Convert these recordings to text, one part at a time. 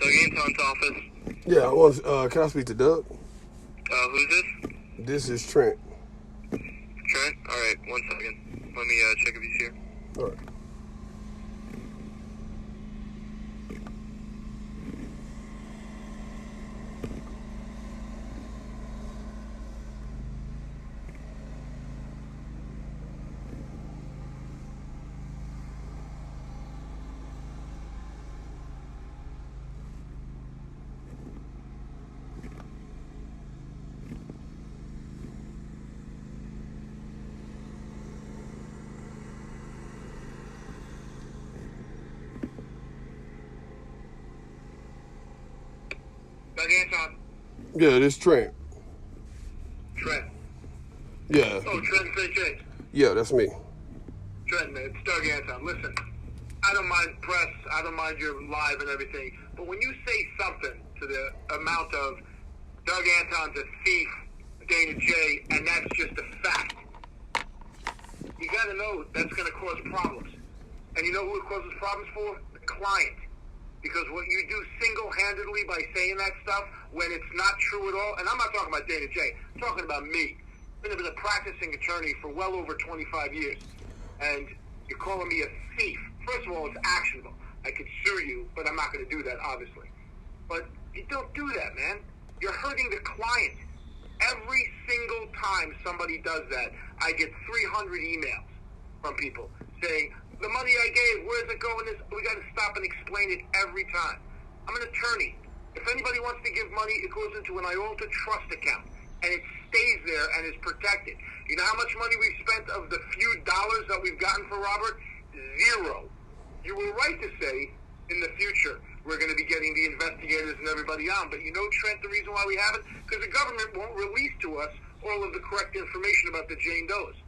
Doug Anton's office. Yeah, I want. Can I speak to Doug? Who's this? This is Trent. Trent? Alright, 1 second. Let me check if he's here. All right. Doug Anton. Yeah, this Trent. Trent. Yeah. Oh, Trent St. James. Yeah, that's me. Trent, it's Doug Anton. Listen, I don't mind press, I don't mind your live and everything, but when you say something to the amount of Doug Anton's a thief, Dana J, and that's just a fact, you got to know that's going to cause problems. And you know who it causes problems for? The client. Because what you do single-handedly by saying that stuff when it's not true at all, and I'm not talking about Dana J, I'm talking about me. I've been a practicing attorney for well over 25 years, and you're calling me a thief. First of all, it's actionable. I could sue you, but I'm not going to do that, obviously. But you don't do that, man. You're hurting the client. Every single time somebody does that, I get 300 emails from people saying, the money I gave, where's it going? We got to stop and explain it every time. I'm an attorney. If anybody wants to give money, it goes into an IOLTA trust account, and it stays there and is protected. You know how much money we've spent of the few dollars that we've gotten for Robert? Zero. You were right to say, in the future, we're going to be getting the investigators and everybody on. But you know, Trent, the reason why we haven't? Because the government won't release to us all of the correct information about the Jane Does.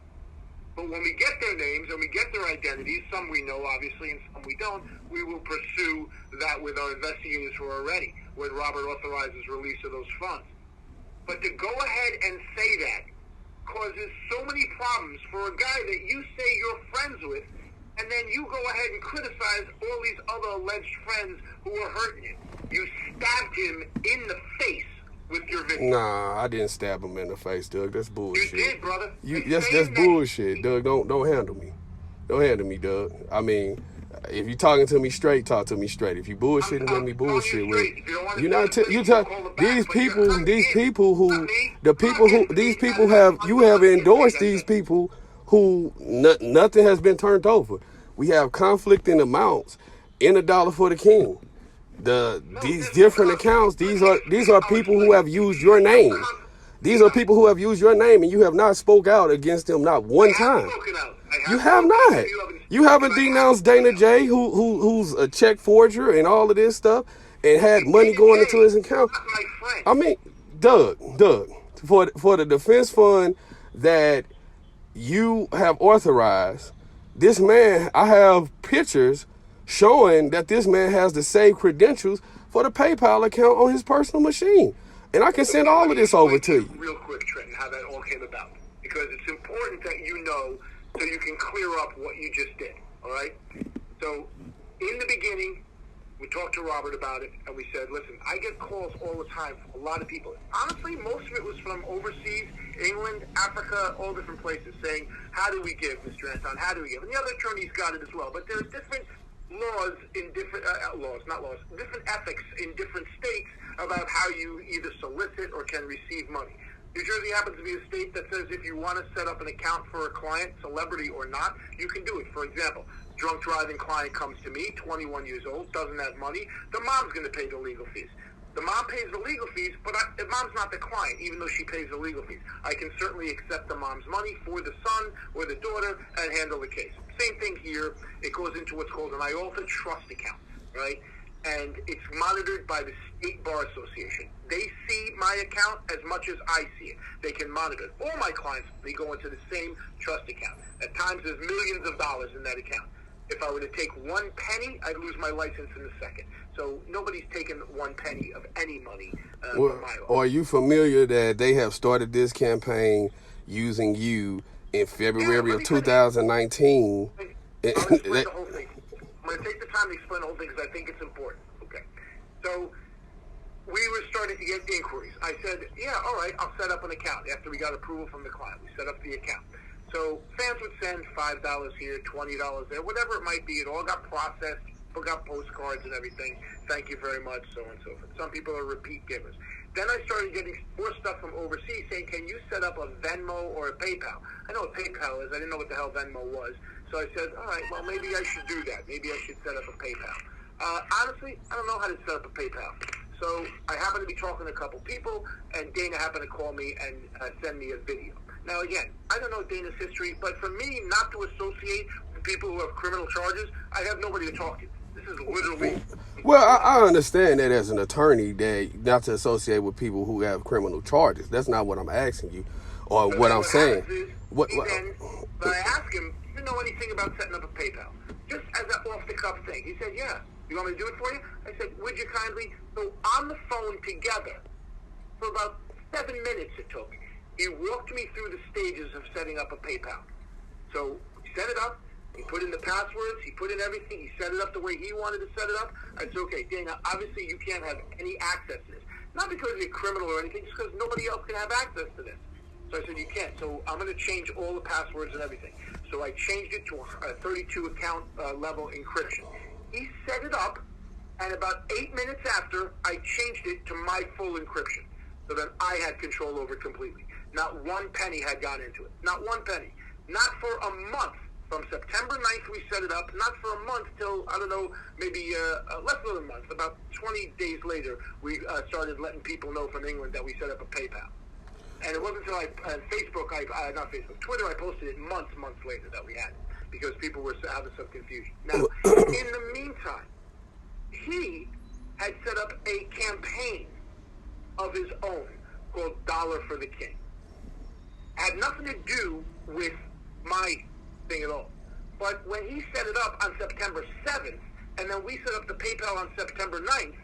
But when we get their names and we get their identities, some we know, obviously, and some we don't, we will pursue that with our investigators who are ready when Robert authorizes release of those funds. But to go ahead and say that causes so many problems for a guy that you say you're friends with, and then you go ahead and criticize all these other alleged friends who are hurting him. You stabbed him in the face with your video. Nah, I didn't stab him in the face, Doug. That's bullshit. You did, brother. That's bullshit, Doug. Don't handle me. Don't handle me, Doug. I mean, if you talking to me straight, talk to me straight. If you bullshitting with me, bullshit with me. You not these people have endorsed these people who nothing has been turned over. We have conflicting amounts in a dollar for the king. These different accounts, these are people who have used your name. These are people who have used your name, and you have not spoke out against them not one time. You have not. You haven't denounced Dana J, who's a check forger and all of this stuff, and had money going into his account. I mean, Doug, for the defense fund that you have authorized, this man, I have pictures showing that this man has the saved credentials for the PayPal account on his personal machine. And I can send all of this over to you. Real quick, Trent, how that all came about. Because it's important that you know so you can clear up what you just did, all right? So, in the beginning, we talked to Robert about it, and we said, listen, I get calls all the time from a lot of people. Honestly, most of it was from overseas, England, Africa, all different places, saying, how do we give, Mr. Anton, how do we give? And the other attorneys got it as well. But there's different laws in different different ethics in different states about how you either solicit or can receive money. New Jersey happens to be a state that says if you want to set up an account for a client, celebrity or not, you can do it. For example, drunk driving client comes to me, 21 years old, doesn't have money. The mom's going to pay the legal fees. The mom pays the legal fees, but the mom's not the client, even though she pays the legal fees. I can certainly accept the mom's money for the son or the daughter and handle the case. Same thing here. It goes into what's called an IOLTA trust account, right? And it's monitored by the State Bar Association. They see my account as much as I see it. They can monitor it. All my clients, they go into the same trust account. At times, there's millions of dollars in that account. If I were to take 1 penny, I'd lose my license in a second. So nobody's taken 1 penny of any money from my life. Are you familiar that they have started this campaign using you in February of 2019? I'll explain the whole thing. I'm going to take the time to explain the whole thing because I think it's important. Okay. So we were starting to get inquiries. I said, yeah, all right, I'll set up an account. After we got approval from the client, we set up the account. So fans would send $5 here, $20 there, whatever it might be. It all got processed. People got postcards and everything. Thank you very much, so on and so forth. Some people are repeat givers. Then I started getting more stuff from overseas saying, can you set up a Venmo or a PayPal? I know what PayPal is. I didn't know what the hell Venmo was. So I said, all right, well, maybe I should do that. Maybe I should set up a PayPal. Honestly, I don't know how to set up a PayPal. So I happened to be talking to a couple people, and Dana happened to call me and send me a video. Now, again, I don't know Dana's history, but for me not to associate with people who have criminal charges, I have nobody to talk to. This is literally... Well, I understand that as an attorney, that not to associate with people who have criminal charges. That's not what I'm asking you, or So what then I'm saying. But I asked him, do you know anything about setting up a PayPal? Just as an off-the-cuff thing. He said, yeah. You want me to do it for you? I said, would you kindly? So on the phone together, for about 7 minutes it took, he walked me through the stages of setting up a PayPal. So he set it up. He put in the passwords. He put in everything. He set it up the way he wanted to set it up. I said, okay, Dana, obviously you can't have any access to this. Not because you're criminal or anything, just because nobody else can have access to this. So I said, you can't. So I'm going to change all the passwords and everything. So I changed it to a 32 account level encryption. He set it up, and about 8 minutes after, I changed it to my full encryption so that I had control over it completely. Not one penny had gone into it. Not one penny. Not for a month. From September 9th, we set it up. Not for a month till, I don't know, maybe less than a month. About 20 days later, we started letting people know from England that we set up a PayPal. And it wasn't until not Facebook, Twitter, I posted it months later that we had it, because people were having some confusion. Now, in the meantime, he had set up a campaign of his own called $4thescheme. Had nothing to do with my thing at all. But when he set it up on September 7th, and then we set up the PayPal on September 9th,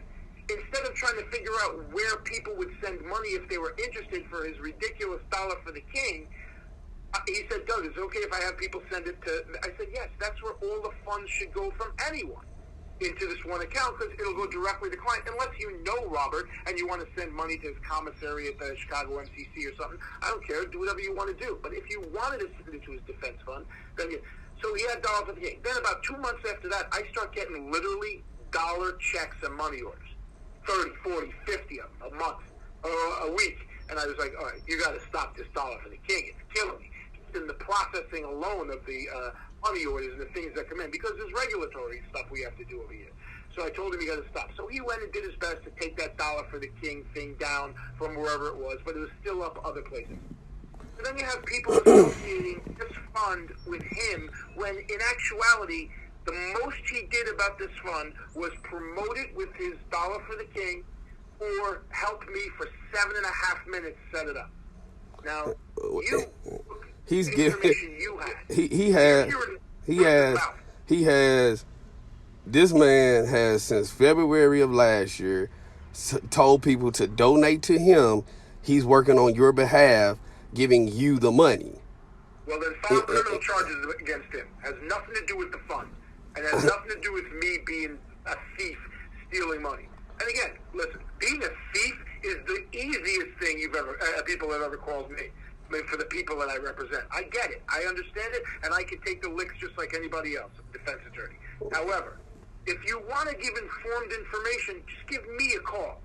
instead of trying to figure out where people would send money if they were interested for his ridiculous $4thescheme, he said, Doug, is it okay if I have people send it to... I said, yes, that's where all the funds should go from anyone into this one account, because it'll go directly to the client. Unless you know Robert and you want to send money to his commissary at the Chicago MCC or something, I don't care. Do whatever you want to do. But if you wanted to send it to his defense fund, then you... So he had $4thescheme. Then about 2 months after that, I start getting literally dollar checks and money orders. 30, 40, 50 of them a month or a week. And I was like, all right, you got to stop this $4thescheme. It's killing me. In the processing alone of the money orders and the things that come in, because there's regulatory stuff we have to do over here. So I told him he got to stop. So he went and did his best to take that $4thescheme thing down from wherever it was, but it was still up other places. So then you have people associating this fund with him, when in actuality, the most he did about this fund was promote it with his $4thescheme or help me for 7.5 minutes set it up. Now, he's giving. He has. This man has, since February of last year, told people to donate to him. He's working on your behalf, giving you the money. Well, then file criminal charges against him. Has nothing to do with the fund, and has nothing to do with me being a thief, stealing money. And again, listen, being a thief is the easiest thing people have ever called me. I mean, for the people that I represent. I get it. I understand it, and I can take the licks just like anybody else, a defense attorney. However, if you want to give informed information, just give me a call.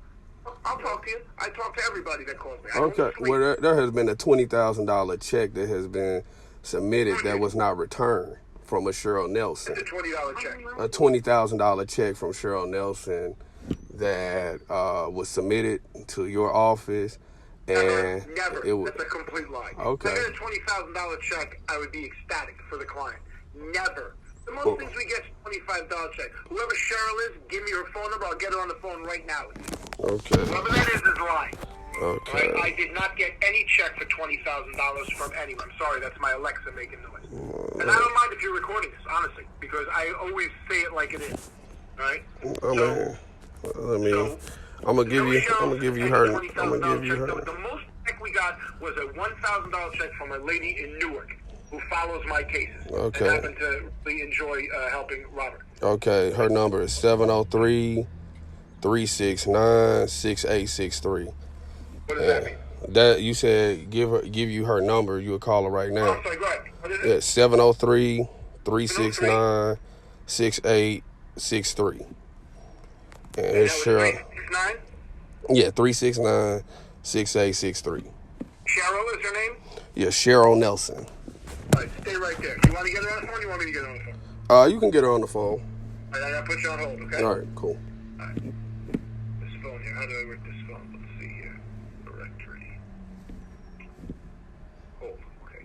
I'll talk to you. I talk to everybody that calls me. Okay. Well, there has been a $20,000 check that has been submitted that was not returned from a Cheryl Nelson. It's a $20 check. A $20,000 check from Cheryl Nelson that was submitted to your office. And never. That's a complete lie. Okay. If I get a $20,000 check, I would be ecstatic for the client. Never. The most things we get is $25 check. Whoever Cheryl is, give me her phone number. I'll get her on the phone right now. Okay. Whoever that is lying. Okay. Right? I did not get any check for $20,000 from anyone. Sorry, that's my Alexa making noise. And I don't mind if you're recording this, honestly, because I always say it like it is. All right? I'm gonna give you her. The most check we got was a $1,000 check from a lady in Newark who follows my cases. Okay. And happened to really enjoy helping Robert. Okay, her number is 369-6863. What does that mean? That you said give you her number. You would call her right now. Oh, sorry, go ahead. What is it? Yeah, 703-369-6863. And it's Cheryl. 369? Yeah, 369-6863. Cheryl is her name? Yeah, Cheryl Nelson. All right, stay right there. You want to get her on the phone or you want me to get her on the phone? You can get her on the phone. All right, I got to put you on hold, okay? All right, cool. All right. This phone here. How do I work this phone? Let's see here. Directory. Hold. Okay.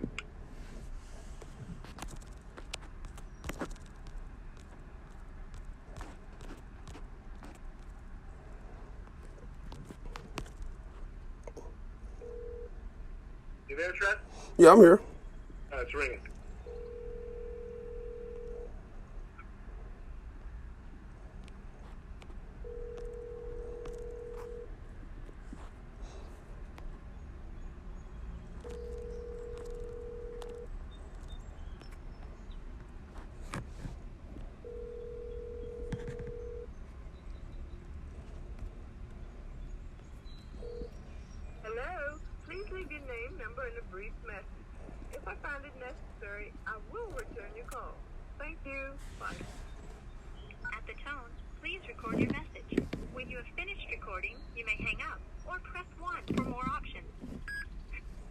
You there, Trent? Yeah, I'm here. It's ringing. Hello, please leave your name, number, and a brief message. If I find it necessary, I will return your call. Thank you. Bye. At the tone, please record your message. When you have finished recording, you may hang up or press 1 for more options.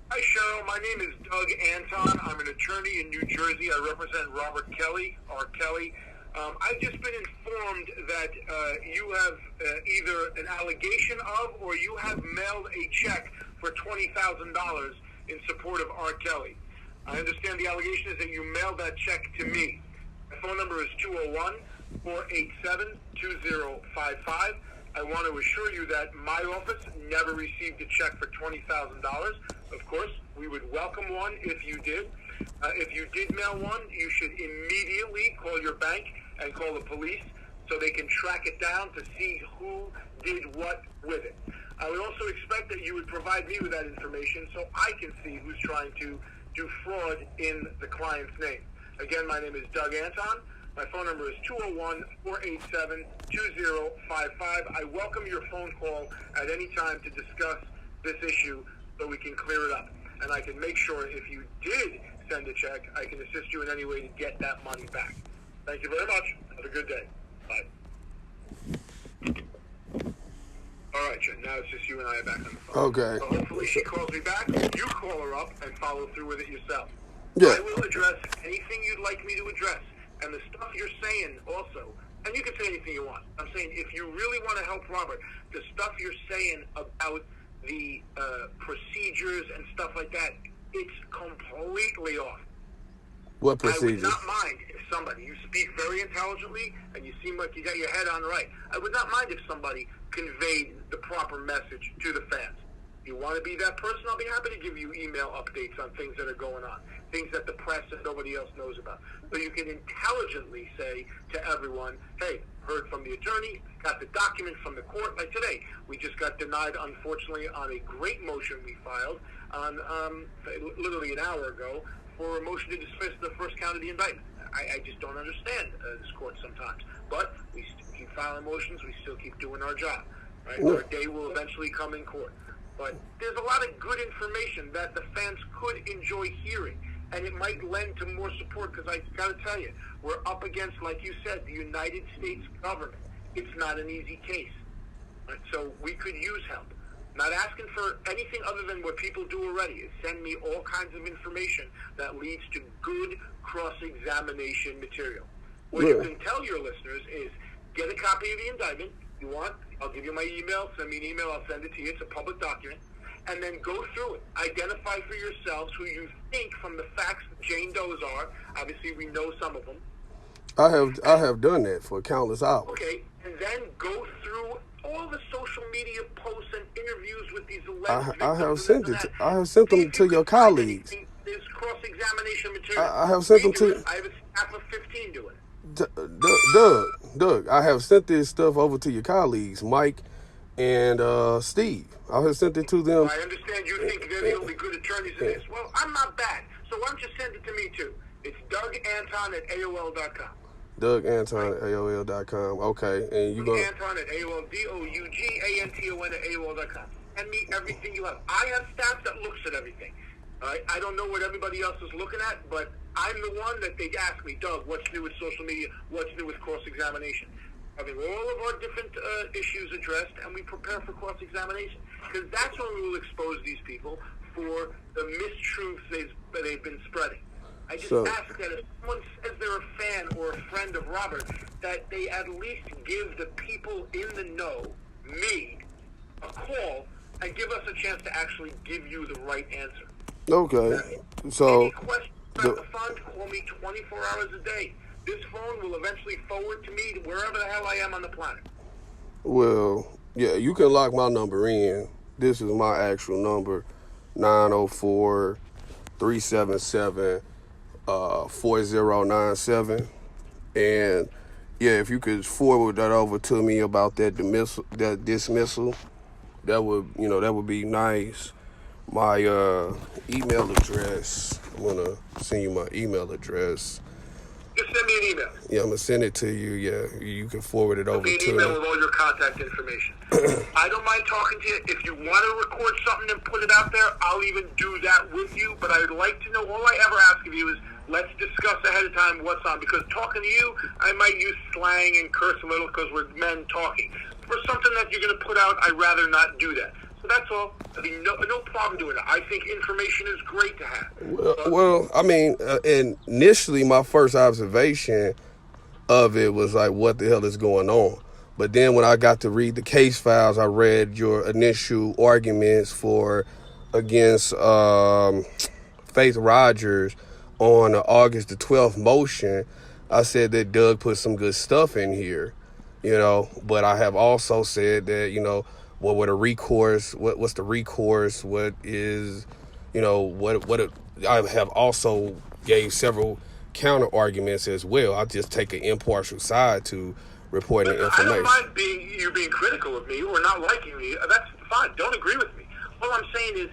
Hi, Cheryl. My name is Doug Anton. I'm an attorney in New Jersey. I represent Robert Kelly, R. Kelly. I've just been informed that you have either an allegation of or you have mailed a check for $20,000 in support of R. Kelly. I understand the allegation is that you mailed that check to me. My phone number is 201-487-2055. I want to assure you that my office never received a check for $20,000. Of course, we would welcome one if you did. If you did mail one, you should immediately call your bank and call the police so they can track it down to see who did what with it. I would also expect that you would provide me with that information so I can see who's trying to do fraud in the client's name. Again, my name is Doug Anton. My phone number is 201-487-2055. I welcome your phone call at any time to discuss this issue so we can clear it up. And I can make sure if you did send a check, I can assist you in any way to get that money back. Thank you very much. Have a good day. Bye. All right, Jen. Now it's just you and I are back on the phone. Okay. So hopefully she calls me back. You call her up and follow through with it yourself. Yeah. I will address anything you'd like me to address. And the stuff you're saying also, and you can say anything you want. I'm saying if you really want to help Robert, the stuff you're saying about the procedures and stuff like that, it's completely off. What I would procedures? not mind if somebody, you speak very intelligently and you seem like you got your head on right. I would not mind if somebody conveyed the proper message to the fans. If you want to be that person, I'll be happy to give you email updates on things that are going on, things that the press and nobody else knows about. So you can intelligently say to everyone, hey, heard from the attorney, got the document from the court. Like today, we just got denied, unfortunately, on a great motion we filed on literally an hour ago for a motion to dismiss the first count of the indictment. I just don't understand this court sometimes. But we still keep filing motions. We still keep doing our job. Right? Our day will eventually come in court. But there's a lot of good information that the fans could enjoy hearing. And it might lend to more support because I got to tell you, we're up against, like you said, the United States government. It's not an easy case. Right? So we could use help. Not asking for anything other than what people do already is send me all kinds of information that leads to good cross-examination material. What you can tell your listeners is get a copy of the indictment. You want? I'll give you my email. Send me an email. I'll send it to you. It's a public document. And then go through it. Identify for yourselves who you think from the facts that Jane Doe's are. Obviously, we know some of them. I have done that for countless hours. Okay, and then go through all the social media posts and interviews with these alleged victims. I have sent them to your colleagues. There's cross-examination material. I have sent them to. I have a staff of 15 doing it. Doug, I have sent this stuff over to your colleagues, Mike and Steve. I have sent it to them. I understand you think they're the only good attorneys in this. Well, I'm not bad. So why don't you send it to me, too? It's DougAnton@AOL.com. Doug Anton at AOL.com. Okay, and you going Anton at AOL, DOUGANTON at AOL.com. Send me everything you have. I have staff that looks at everything. I don't know what everybody else is looking at, but I'm the one that they ask me, Doug, what's new with social media? What's new with cross-examination? Having all of our different issues addressed, and we prepare for cross-examination. Because that's when we will expose these people for the mistruths they've been spreading. I just ask that if someone says they're a fan or a friend of Robert, that they at least give the people in the know, me, a call and give us a chance to actually give you the right answer. Okay. So any questions about the fund, call me 24 hours a day. This phone will eventually forward to me to wherever the hell I am on the planet. Well, yeah, you can lock my number in. This is my actual number, 904-377-4097. And yeah, if you could forward that over to me about that dismissal, that would be nice. My email address, I'm gonna send you my email address. Just send me an email. Yeah, I'm gonna send it to you. Yeah, you can forward it over to me. An email with all your contact information. I don't mind talking to you. If you want to record something and put it out there, I'll even do that with you. But I would like to know, all I ever ask of you is, let's discuss ahead of time what's on. Because talking to you, I might use slang and curse a little because we're men talking. For something that you're going to put out, I'd rather not do that. So that's all. I mean, no problem doing it. I think information is great to have. Well, I mean, initially my first observation of it was like, what the hell is going on? But then when I got to read the case files, I read your initial arguments against Faith Rogers on the August the 12th motion. I said that Doug put some good stuff in here, but I have also said that, what's the recourse? What is, I have also gave several counter arguments as well. I just take an impartial side to reporting information. I don't mind you being critical of me or not liking me. That's fine. Don't agree with me. All I'm saying is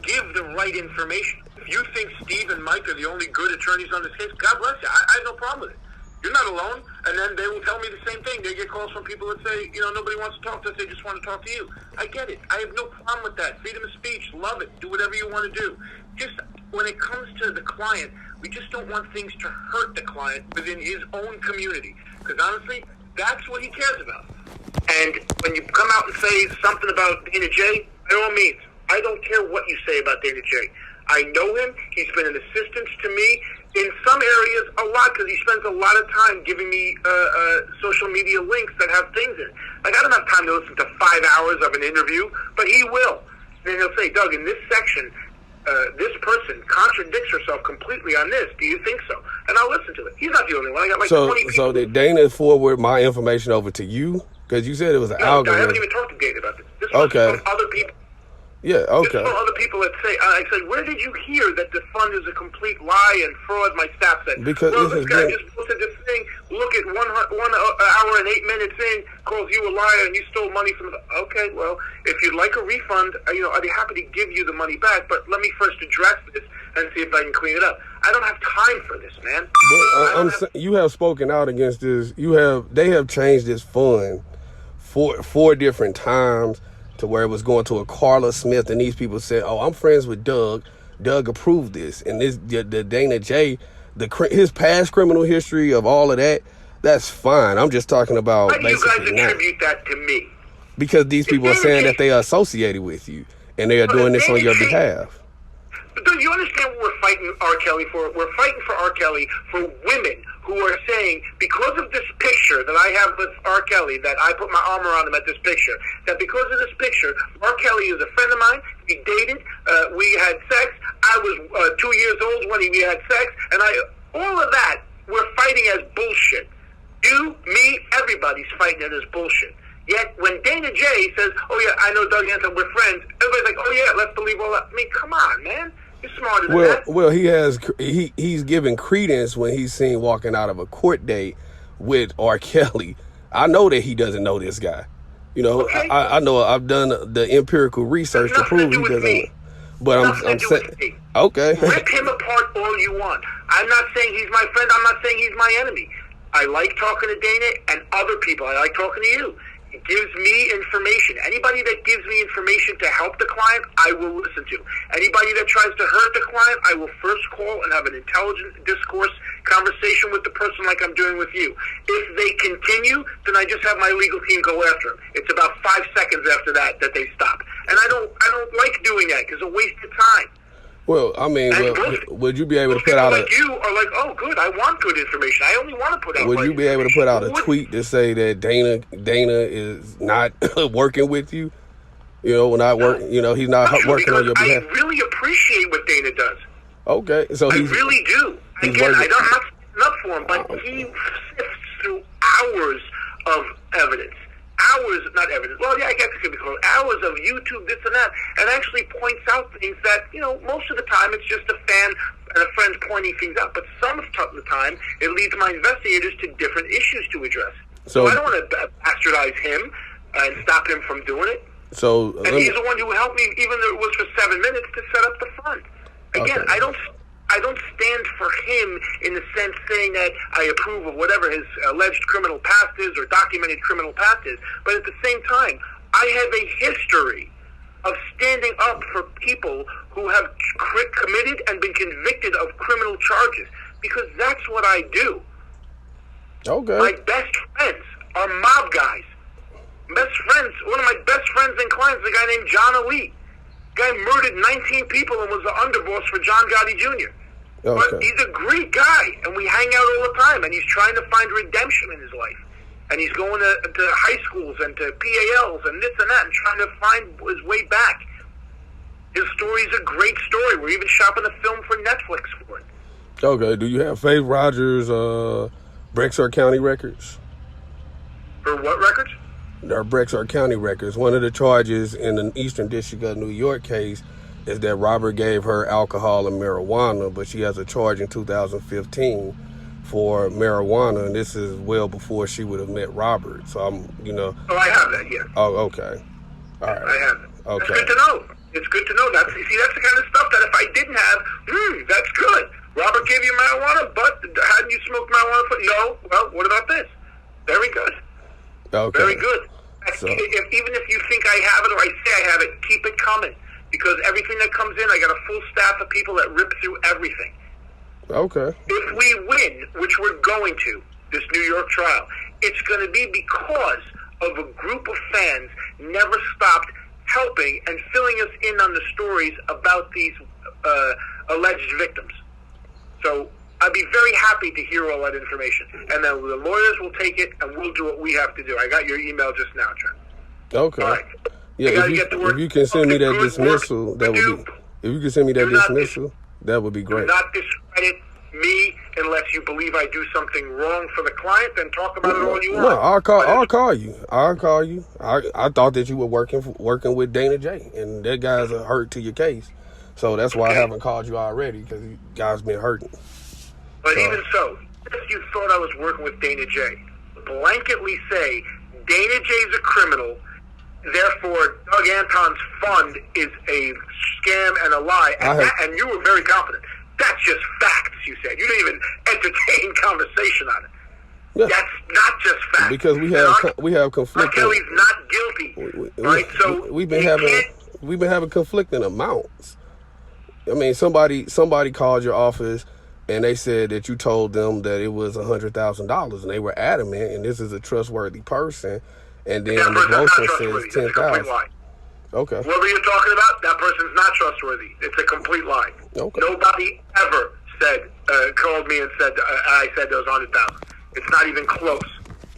give the right information. If you think Steve and Mike are the only good attorneys on this case, God bless you. I have no problem with it. You're not alone. And then they will tell me the same thing. They get calls from people that say, nobody wants to talk to us. They just want to talk to you. I get it. I have no problem with that. Freedom of speech. Love it. Do whatever you want to do. Just when it comes to the client, we just don't want things to hurt the client within his own community. Because honestly, that's what he cares about. And when you come out and say something about Dana J, by all means, I don't care what you say about Dana J. I know him. He's been an assistance to me. In some areas, a lot, because he spends a lot of time giving me social media links that have things in it. Like, I don't have time to listen to 5 hours of an interview, but he will. And he'll say, Doug, in this section, this person contradicts herself completely on this. Do you think so? And I'll listen to it. He's not the only one. I got 20 people. So did Dana forward my information over to you? Because you said it was an algorithm. I haven't even talked to Dana about this. This was from other people. Yeah, okay. This is from other people that say, I said, where did you hear that the fund is a complete lie and fraud? My staff said, because this guy just posted this thing, look at 1 hour and 8 minutes in, calls you a liar and you stole money from the... Okay, well, if you'd like a refund, I'd be happy to give you the money back, but let me first address this and see if I can clean it up. I don't have time for this, man. But you have spoken out against this. They have changed this fund four different times, to where it was going to a Carla Smith, and these people said, "Oh, I'm friends with Doug. Doug approved this." And the Dana J, his past criminal history of all of that, that's fine. I'm just talking about. Why do you guys attribute that to me? Because these people are saying that they are associated with you, and they are doing this on your behalf. But do you understand what we're fighting R. Kelly for? We're fighting for R. Kelly for women who are saying, because of this picture that I have with R. Kelly, that I put my arm around him at this picture, that because of this picture, R. Kelly is a friend of mine, we dated, we had sex, I was 2 years old when we had sex, and all of that, we're fighting as bullshit. You, me, everybody's fighting it as bullshit. Yet when Dana J says, "Oh yeah, I know Doug Anton, we're friends," everybody's like, "Oh yeah, let's believe all that." I mean, come on, man. You're smarter than that. Well, he's giving credence when he's seen walking out of a court date with R. Kelly. I know that he doesn't know this guy. Okay. I know I've done the empirical research to prove he doesn't. Me. But I'm saying, okay. Rip him apart all you want. I'm not saying he's my friend. I'm not saying he's my enemy. I like talking to Dana and other people. I like talking to you. It gives me information. Anybody that gives me information to help the client, I will listen to. Anybody that tries to hurt the client, I will first call and have an intelligent discourse conversation with the person like I'm doing with you. If they continue, then I just have my legal team go after them. It's about 5 seconds after that they stop. And I don't like doing that because it's a waste of time. Well, I mean, would you be able to put out like you are like, oh, good, I want good information. I only want to put out. Would you be able to put out a tweet to say that Dana is not working with you? You know, not work. You know, he's not working on your behalf. I really appreciate what Dana does. Okay, so I really do. Again, I'm not sticking up for him, but he sifts through hours of evidence. Not evidence. Well, yeah, I guess it could be called hours of YouTube, this and that, and actually points out things that, you know, most of the time it's just a fan and a friend pointing things out. But some of the time, it leads my investigators to different issues to address. So I don't want to bastardize him and stop him from doing it. And he's the one who helped me, even though it was for 7 minutes, to set up the fund. Again, okay. I don't stand for him in the sense saying that I approve of whatever his alleged criminal past is or documented criminal past is. But at the same time, I have a history of standing up for people who have committed and been convicted of criminal charges because that's what I do. Okay. My best friends are mob guys. One of my best friends and clients is a guy named John Elite. Guy murdered 19 people and was the underboss for John Gotti Jr. Okay. But he's a great guy, and we hang out all the time, and he's trying to find redemption in his life. And he's going to high schools and to PALs and this and that and trying to find his way back. His story is a great story. We're even shopping a film for Netflix for it. Okay, do you have Faith Rogers' Brecksville County records? For what records? Our Brecksville County records. One of the charges in the Eastern District of New York case is that Robert gave her alcohol and marijuana, but she has a charge in 2015 for marijuana, and this is well before she would have met Robert. So I'm, you know. Oh, I have that, yeah. Oh, okay. All right. I have it. Okay. That's good to know. It's good to know. That's the kind of stuff that if I didn't have, that's good. Robert gave you marijuana, but hadn't you smoked marijuana for? No. Well, what about this? Very good. Okay. Very good. So, even if you think I have it or I say I have it, keep it coming. Because everything that comes in, I got a full staff of people that rip through everything. Okay. If we win, which we're going to, this New York trial, it's going to be because of a group of fans never stopped helping and filling us in on the stories about these alleged victims. So I'd be very happy to hear all that information. And then the lawyers will take it and we'll do what we have to do. I got your email just now, Trent. Okay. All right. Yeah, if you can send me that dismissal, that would be. If you can send me that dismissal, that would be great. Do not discredit me unless you believe I do something wrong for the client. Then talk about it all you want. No, I'll call you. I'll call you. I thought that you were working with Dana J, and that guy's a hurt to your case. So that's why I haven't called you already, because you guys been hurting. But even so, if you thought I was working with Dana J, blanketly say Dana J's a criminal. Therefore, Doug Anton's fund is a scam and a lie. And you were very confident. That's just facts, you said. You didn't even entertain conversation on it. Yeah. That's not just facts. Because we have conflicting. R. Kelly's not guilty, right? So we've been having conflicting amounts. I mean, somebody called your office and they said that you told them that it was $100,000, and they were adamant. And this is a trustworthy person. And then the motion says 10,000. Okay. Whoever you're talking about, that person's not trustworthy. It's a complete lie. Okay. Nobody ever called me and said I said there was 100,000. It's not even close.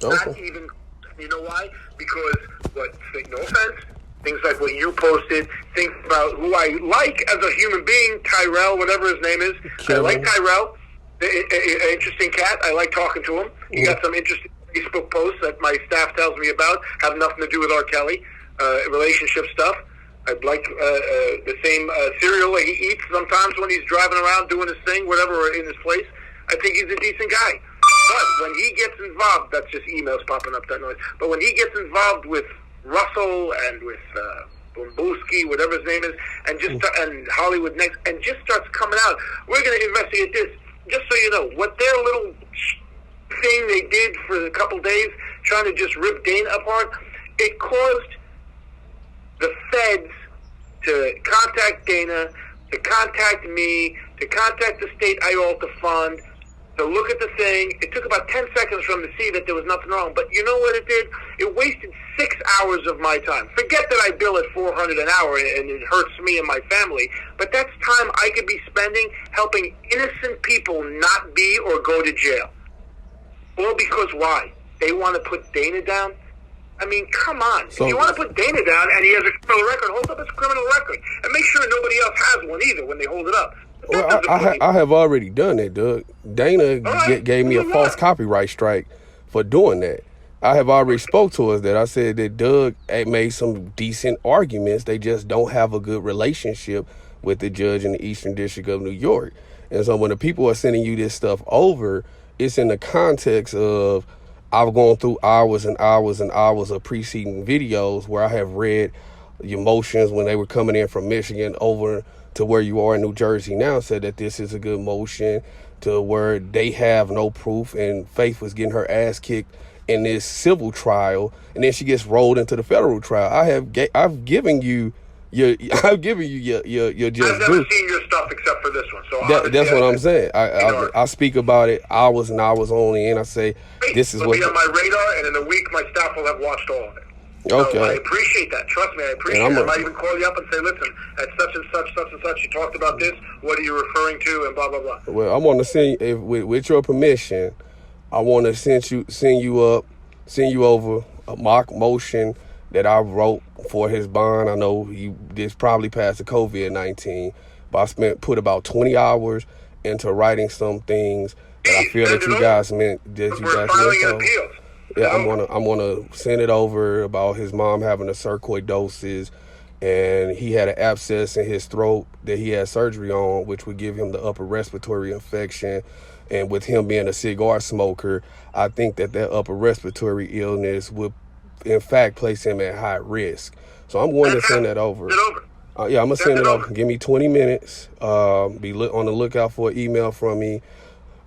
Okay. Not even. You know why? Because no offense, things like what you posted, things about who I like as a human being, Tyrell, whatever his name is. I like Tyrell. Interesting cat. I like talking to him. He got some interesting Facebook posts that my staff tells me about have nothing to do with R. Kelly, relationship stuff. I like the same cereal that he eats sometimes when he's driving around doing his thing, whatever, in his place. I think he's a decent guy. But when he gets involved, that's just emails popping up, that noise. But when he gets involved with Russell and with Bombowski, whatever his name is, and and Hollywood Next, and just starts coming out, we're going to investigate this. Just so you know, what their little thing they did for a couple days, trying to just rip Dana apart, it caused the feds to contact Dana, to contact me, to contact the state IOLTA fund, to look at the thing. It took about 10 seconds for them to see that there was nothing wrong. But you know what it did? It wasted 6 hours of my time. Forget that I bill at $400 an hour and it hurts me and my family. But that's time I could be spending helping innocent people not be or go to jail. All because why? They want to put Dana down? I mean, come on. So, if you want to put Dana down and he has a criminal record, hold up his criminal record. And make sure nobody else has one either when they hold it up. well, I have already done that, Doug. Dana gave me a false copyright strike for doing that. I have already spoke to us that I said that Doug made some decent arguments. They just don't have a good relationship with the judge in the Eastern District of New York. And so when the people are sending you this stuff over, it's in the context of I've gone through hours and hours and hours of preceding videos where I have read your motions when they were coming in from Michigan over to where you are in New Jersey now, said that this is a good motion, to where they have no proof, and Faith was getting her ass kicked in this civil trial, and then she gets rolled into the federal trial. I've given you your just I've due. never seen your stuff except for this one. So That's what I'm saying. I speak about it hours and hours on end. I say this is It'll what be on my radar, and in a week my staff will have watched all of it. Okay. So I appreciate that. Trust me, I appreciate it. I might even call you up and say, listen, at such and such, you talked about this. What are you referring to? And blah, blah, blah. Well, I want to send, with your permission, I want to send you over a mock motion that I wrote for his bond. I know this probably passed the COVID-19, but I put about 20 hours into writing some things that I feel that you guys meant. We're filing an appeal. Yeah, I'm gonna send it over about his mom having a sarcoidosis, and he had an abscess in his throat that he had surgery on, which would give him the upper respiratory infection. And with him being a cigar smoker, I think that upper respiratory illness would, in fact, place him at high risk. So I'm going to send that over. I'm gonna send it over. Give me 20 minutes. Be on the lookout for an email from me.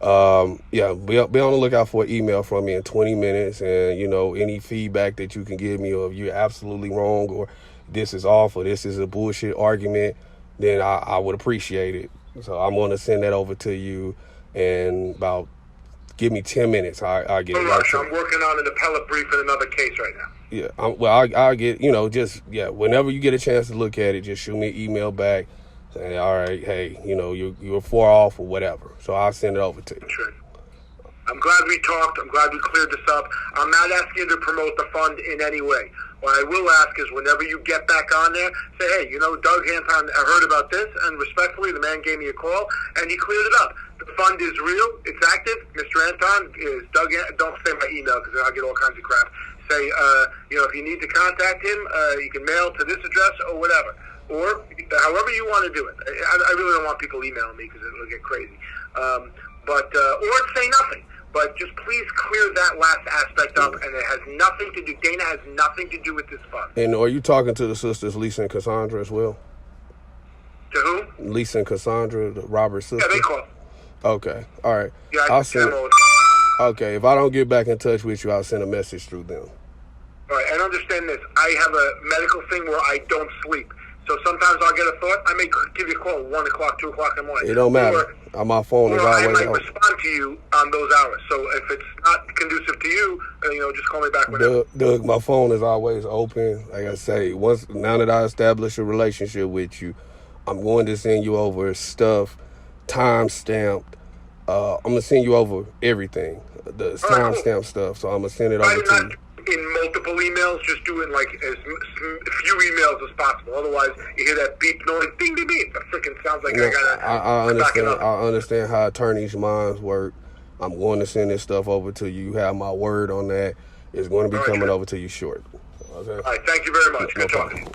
Be on the lookout for an email from me in 20 minutes, and any feedback that you can give me, or if you're absolutely wrong, or this is off, or this is a bullshit argument, then I would appreciate it. So I'm going to send that over to you, and give me 10 minutes. I'll get it. Rush, I'm working on an appellate brief in another case right now. Yeah, I'll get, whenever you get a chance to look at it, just shoot me an email back. Saying, all right, hey, you were far off or whatever. So I'll send it over to you. Sure. I'm glad we talked. I'm glad we cleared this up. I'm not asking you to promote the fund in any way. What I will ask is whenever you get back on there, say, hey, Doug Anton, I heard about this, and respectfully, the man gave me a call, and he cleared it up. The fund is real. It's active. Mr. Anton is Doug. Don't say my email because I'll get all kinds of crap. Say, if you need to contact him, you can mail to this address or whatever. Or however you want to do it. I really don't want people emailing me because it'll get crazy. Or say nothing. But just please clear that last aspect up, and it has nothing to do. Dana has nothing to do with this fund. And are you talking to the sisters Lisa and Cassandra as well? To whom? Lisa and Cassandra, the Robert's sister. Yeah, they call. Okay, all right. Yeah, I'll send. Okay, if I don't get back in touch with you, I'll send a message through them. All right, and understand this. I have a medical thing where I don't sleep. So sometimes I'll get a thought. I may give you a call at 1 o'clock, 2 o'clock in the morning. It don't matter. My phone is always I might open. respond to you on those hours. So if it's not conducive to you, just call me back whenever. Doug, my phone is always open. Like I say, now that I establish a relationship with you, I'm going to send you over stuff, time stamped. I'm gonna send you over everything, the time stamp stuff. So I'm gonna send it over to you. In multiple emails, just do it like as few emails as possible. Otherwise, you hear that beep noise, ding, ding, beep. It freaking sounds like I gotta. I understand how attorneys' minds work. I'm going to send this stuff over to you. You have my word on that. It's going to be coming over to you short. Okay. All right. Thank you very much. Good talking.